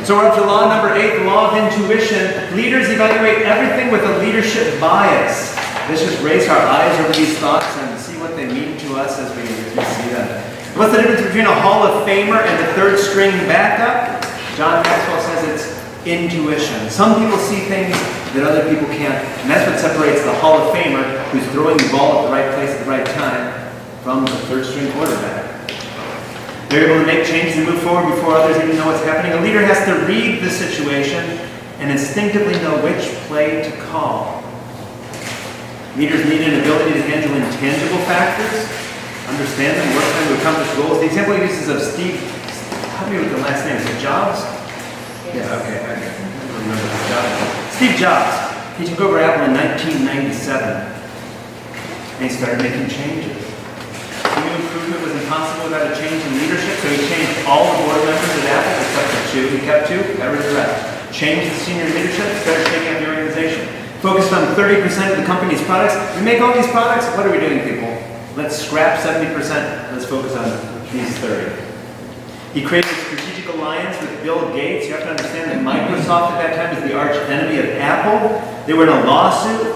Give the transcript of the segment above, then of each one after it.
So we're up to law number 8, the law of intuition. Leaders evaluate everything with a leadership bias. Let's just raise our eyes over these thoughts and see what they mean to us as we see them. What's the difference between a Hall of Famer and a third string backup? John Maxwell says it's intuition. Some people see things that other people can't, and that's what separates the Hall of Famer, who's throwing the ball at the right place at the right time, from the third string quarterback. They're able to make changes and move forward before others even know what's happening. A leader has to read the situation and instinctively know which play to call. Leaders need an ability to handle intangible factors, understand them, work them to accomplish goals. The example he uses of Steve, help me with the last name, is it Jobs? Yeah, okay, I remember the Jobs. Steve Jobs, he took over Apple in 1997, and he started making changes. He knew improvement was impossible without a change in leadership, so he changed all the board members at Apple except for 2. He kept 2, got rid of the rest. Changed the senior leadership, started shaking up the organization. Focused on 30% of the company's products. We make all these products, what are we doing, people? Let's scrap 70%, let's focus on these 30. He created a strategic alliance with Bill Gates. You have to understand that Microsoft at that time was the arch enemy of Apple. They were in a lawsuit.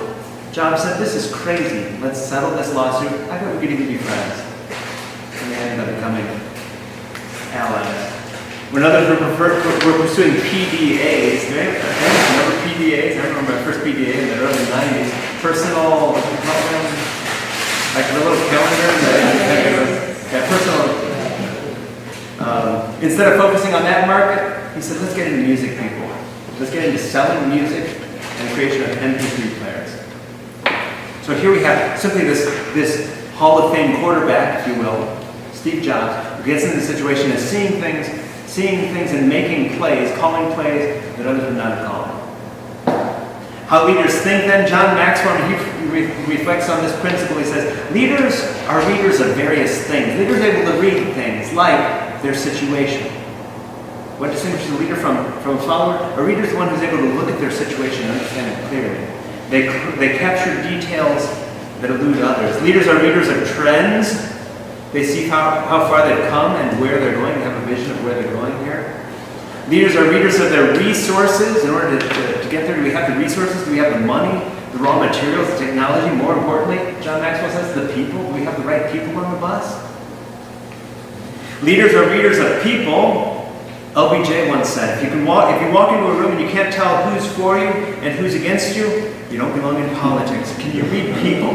Jobs said, this is crazy. Let's settle this lawsuit. I thought we could even be friends. And they ended up becoming allies. When others were pursuing PDAs, do you remember PDAs? I remember my first PDA in the early 90s. Personal, like a little calendar. Personal. Instead of focusing on that market, he said, let's get into music, people. Let's get into selling music and the creation of MP3 players. So here we have simply this Hall of Fame quarterback, if you will, Steve Jobs, who gets into the situation of seeing things and making plays, calling plays that others would not have called. How leaders think then, John Maxwell, he reflects on this principle. He says, leaders are readers of various things. Leaders are able to read things like their situation. What distinguishes a leader from a follower? A reader is the one who's able to look at their situation and understand it clearly. They capture details that elude others. Leaders are readers of trends. They see how far they've come and where they're going. They have a vision of where they're going here. Leaders are readers of their resources. In order to get there, do we have the resources? Do we have the money, the raw materials, the technology? More importantly, John Maxwell says, the people. Do we have the right people on the bus? Leaders are readers of people. LBJ once said, if you walk into a room and you can't tell who's for you and who's against you, you don't belong in politics. Can you read people?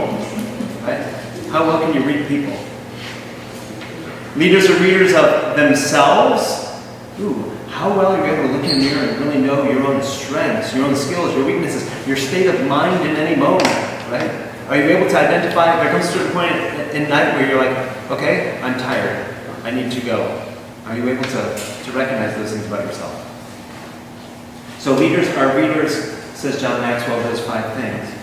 Right? How well can you read people? Leaders are readers of themselves. How well are you able to look in the mirror and really know your own strengths, your own skills, your weaknesses, your state of mind in any moment, right? Are you able to identify, there comes to a point in night where you're like, okay, I'm tired, I need to go. Are you able to recognize those things about yourself? So leaders are readers, says John Maxwell, those 5 things.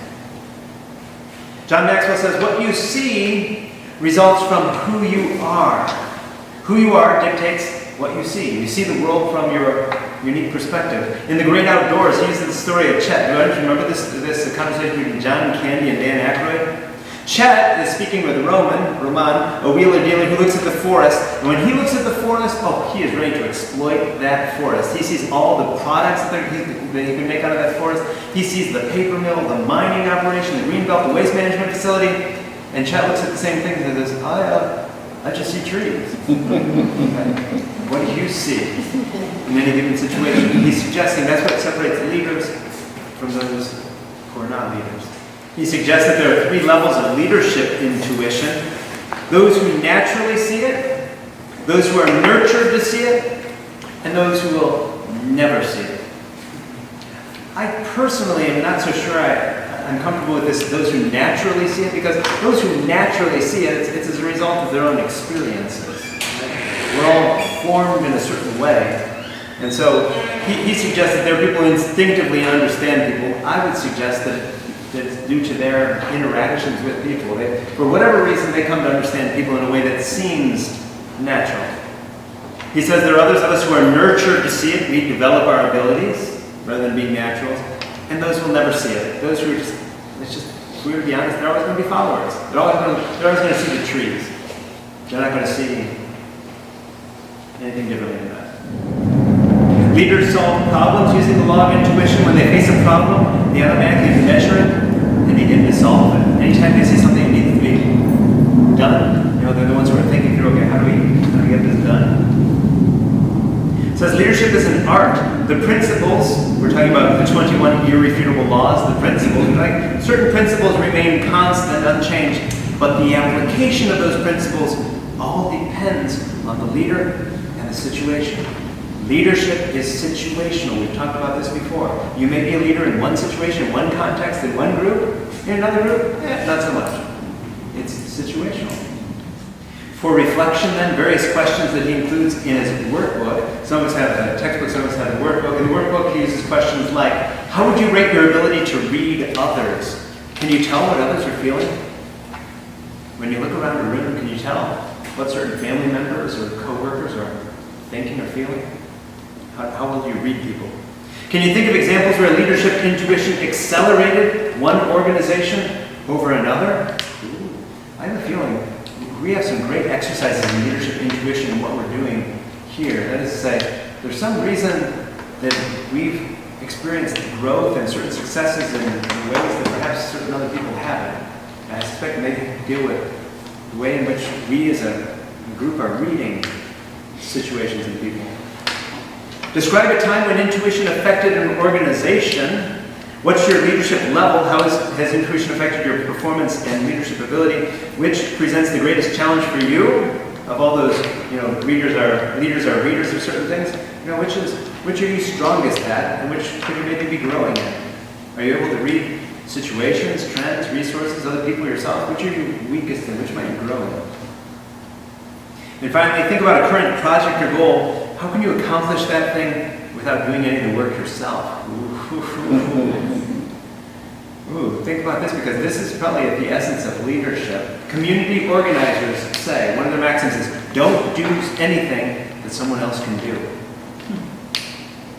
John Maxwell says, what you see results from who you are. Who you are dictates what you see. You see the world from your unique perspective. In The Great Outdoors, he uses the story of Chet. Do you remember this conversation between John Candy and Dan Aykroyd? Chet is speaking with Roman, a wheeler dealer who looks at the forest. And when he looks at the forest, he is ready to exploit that forest. He sees all the products that he can make out of that forest. He sees the paper mill, the mining operation, the greenbelt, the waste management facility. And Chet looks at the same things and says, I just see trees. What do you see in any given situation? He's suggesting that's what separates leaders from those who are not leaders. He suggests that there are 3 levels of leadership intuition. Those who naturally see it, those who are nurtured to see it, and those who will never see it. I personally am not so sure I'm comfortable with this, those who naturally see it, because those who naturally see it, it's as a result of their own experiences. We're all formed in a certain way. And so he suggests that there are people who instinctively understand people. I would suggest that it's due to their interactions with people. For whatever reason, they come to understand people in a way that seems natural. He says there are others of us who are nurtured to see it. We develop our abilities rather than being naturals. And those who will never see it. Those who are if we were to be honest, they're always going to be followers. They're always going to see the trees. They're not going to see anything differently than that. Leaders solve problems using the law of intuition. When they face a problem, they automatically measure it and begin to solve it. Anytime they see something that needs to be done, they're the ones who are thinking through, okay, how do we get this done? It says leadership is an art. The principles, we're talking about the 21 irrefutable laws, the principles, right? Certain principles remain constant, unchanged, but the application of those principles all depends on the leader and the situation. Leadership is situational. We've talked about this before. You may be a leader in one situation, one context, in one group. In another group, not so much. It's situational. For reflection then, various questions that he includes in his workbook. Some of us have a textbook, some of us have a workbook. In the workbook, he uses questions like, how would you rate your ability to read others? Can you tell what others are feeling? When you look around a room, can you tell what certain family members or co-workers are thinking or feeling? How will you read people? Can you think of examples where leadership intuition accelerated one organization over another? I have a feeling we have some great exercises in leadership intuition in what we're doing here. That is to say, there's some reason that we've experienced growth and certain successes in ways that perhaps certain other people haven't. And I suspect maybe deal with the way in which we as a group are reading situations and people. Describe a time when intuition affected an organization. What's your leadership level? How has intuition affected your performance and leadership ability? Which presents the greatest challenge for you? Of all those, leaders are readers of certain things. Which are you strongest at, and which could you maybe be growing at? Are you able to read situations, trends, resources, other people, yourself? Which are you weakest in? Which might you grow in? And finally, think about a current project or goal. How can you accomplish that thing without doing any of the work yourself? Ooh, think about this, because this is probably at the essence of leadership. Community organizers say, one of their maxims is, don't do anything that someone else can do.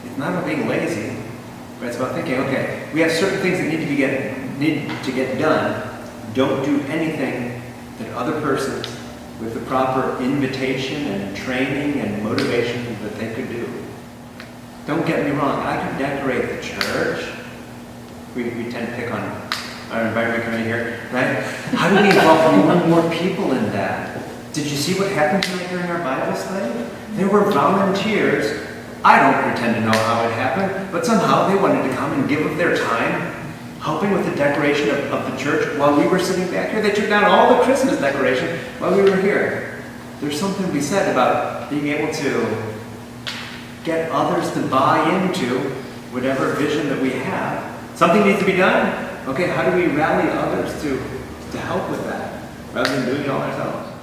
It's not about being lazy, but it's about thinking, okay, we have certain things that need to get done. Don't do anything that other persons with the proper invitation and training and motivation that they could do. Don't get me wrong, I could decorate the church. We tend to pick on our environment committee here, right? How do we involve more people in that? Did you see what happened tonight during our Bible study? There were volunteers. I don't pretend to know how it happened, but somehow they wanted to come and give of their time, helping with the decoration of the church while we were sitting back here. They took down all the Christmas decoration while we were here. There's something to be said about being able to get others to buy into whatever vision that we have. Something needs to be done. Okay, how do we rally others to help with that rather than doing it all ourselves?